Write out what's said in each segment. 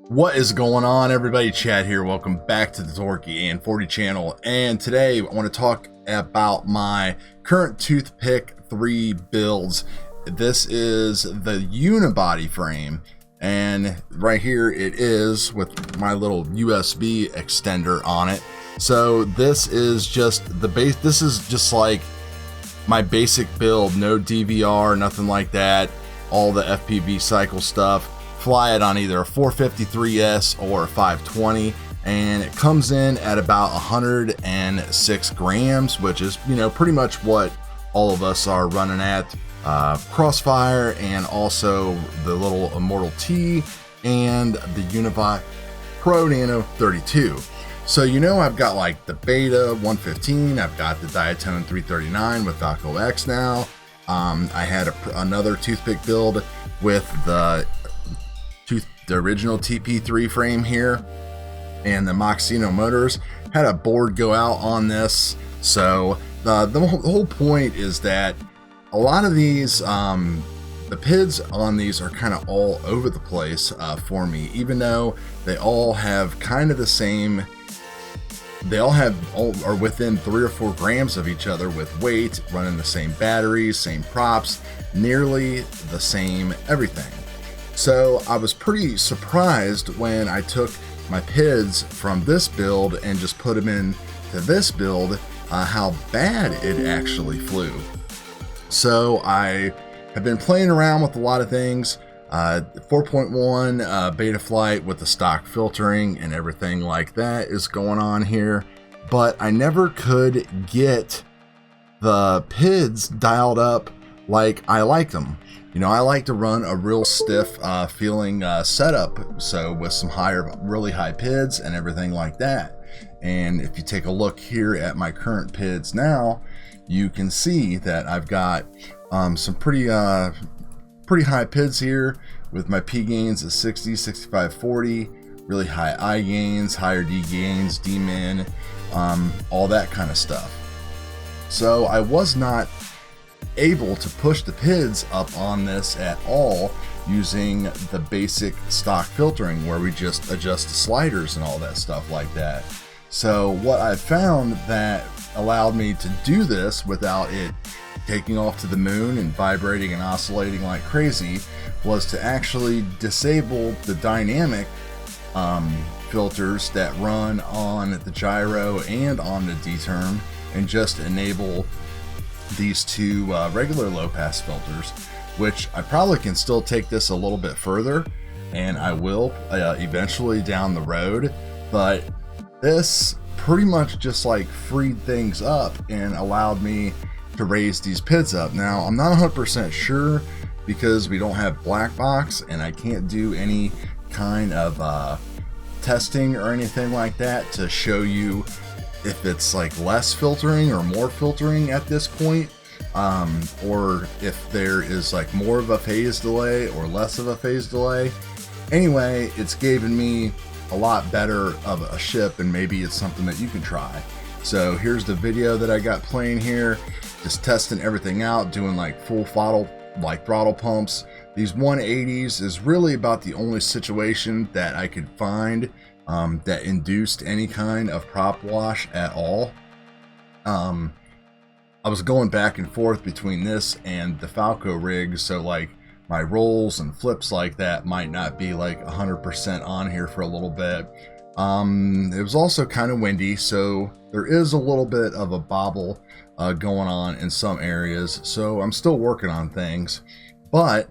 What is going on, everybody? Chad here. Welcome back to the Torquey and 40 channel. And today I want to talk about my current Toothpick 3 builds. This is the unibody frame, and right here it is with my little USB extender on it. So this is just the base. This is just like my basic build, no DVR, nothing like that. All the FPV cycle stuff. Fly it on either a 453S or a 520, and it comes in at about 106 grams, which is, you know, pretty much what all of us are running at. Crossfire, and also the little Immortal T and the Unibot Pro Nano 32. So, you know, I've got like the Beta 115, I've got the Diatone 339 with Valco X now. I had another Toothpick build with the original TP3 frame here, and the Moxino motors. Had a board go out on this. So the whole point is that a lot of these, the Pids on these are kind of all over the place for me, even though they all have kind of the same. They all are within 3 or 4 grams of each other with weight, running the same batteries, same props, nearly the same everything. So I was pretty surprised when I took my Pids from this build and just put them into this build, how bad it actually flew. So I have been playing around with a lot of things. 4.1 beta flight with the stock filtering and everything like that is going on here, but I never could get the Pids dialed up like I like them. You know, I like to run a real stiff feeling setup, so with some really high Pids and everything like that. And if you take a look here at my current Pids now, you can see that I've got some pretty high Pids here with my P gains at 60, 65, 40, really high I gains, higher D gains, D min, all that kind of stuff. So I was not able to push the Pids up on this at all using the basic stock filtering where we just adjust the sliders and all that stuff like that. So what I found that allowed me to do this without it taking off to the moon and vibrating and oscillating like crazy was to actually disable the dynamic filters that run on the gyro and on the D-term, and just enable these two regular low pass filters, which I probably can still take this a little bit further, and I will eventually down the road. But this pretty much just like freed things up and allowed me to raise these Pids up. Now I'm not 100% sure because we don't have black box and I can't do any kind of testing or anything like that to show you if it's like less filtering or more filtering at this point, or if there is like more of a phase delay or less of a phase delay. Anyway, it's given me a lot better of a ship, and maybe it's something that you can try. So here's the video that I got playing here, just testing everything out, doing like full throttle pumps. These 180s is really about the only situation that I could find that induced any kind of prop wash at all. I was going back and forth between this and the Falco rig, so like my rolls and flips like that might not be like 100% on here for a little bit. It was also kind of windy, so there is a little bit of a bobble going on in some areas, so I'm still working on things. But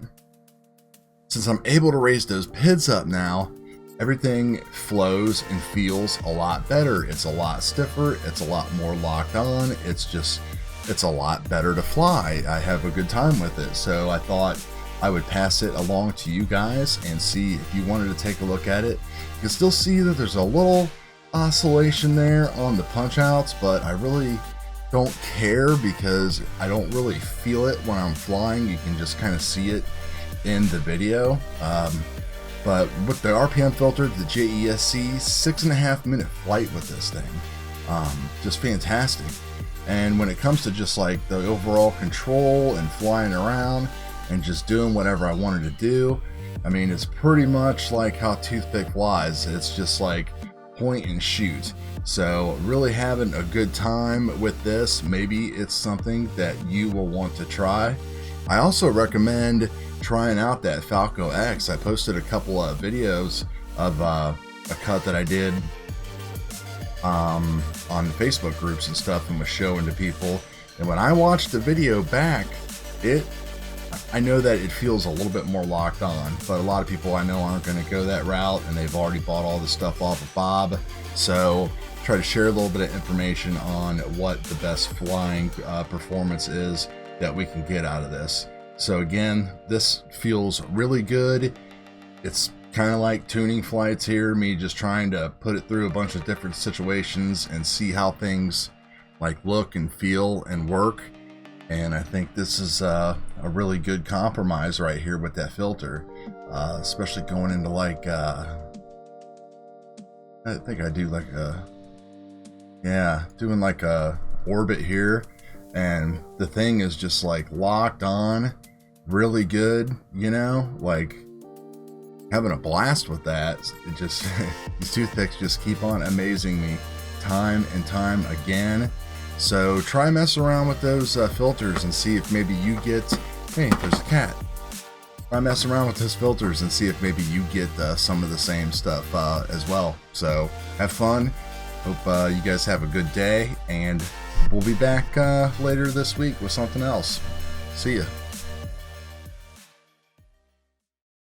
since I'm able to raise those Pids up now, everything flows and feels a lot better. It's a lot stiffer, it's a lot more locked on, it's a lot better to fly. I have a good time with it, so I thought I would pass it along to you guys and see if you wanted to take a look at it. You can still see that there's a little oscillation there on the punch outs, but I really don't care because I don't really feel it when I'm flying. You can just kind of see it in the video. But with the RPM filter, the JESC, 6.5 minute flight with this thing, just fantastic. And when it comes to just like the overall control and flying around and just doing whatever I wanted to do, I mean, it's pretty much like how Toothpick flies. It's just like point and shoot. So really having a good time with this. Maybe it's something that you will want to try. I also recommend trying out that Falco X. I posted a couple of videos of a cut that I did on Facebook groups and stuff, and was showing to people. And when I watched the video back, I know that it feels a little bit more locked on, but a lot of people I know aren't going to go that route, and they've already bought all the stuff off of Bob. So try to share a little bit of information on what the best flying performance is that we can get out of this. So again, this feels really good. It's kind of like tuning flights here, me just trying to put it through a bunch of different situations and see how things like look and feel and work. And I think this is a really good compromise right here with that filter, especially going into like I think I do like doing like a orbit here, and the thing is just like locked on really good, you know, like having a blast with that. It just these toothpicks just keep on amazing me time and time again. So try mess around with those filters and see if maybe you get, hey, there's a cat. Try mess around with those filters and see if maybe you get some of the same stuff as well. So have fun. Hope you guys have a good day, and we'll be back later this week with something else. See ya.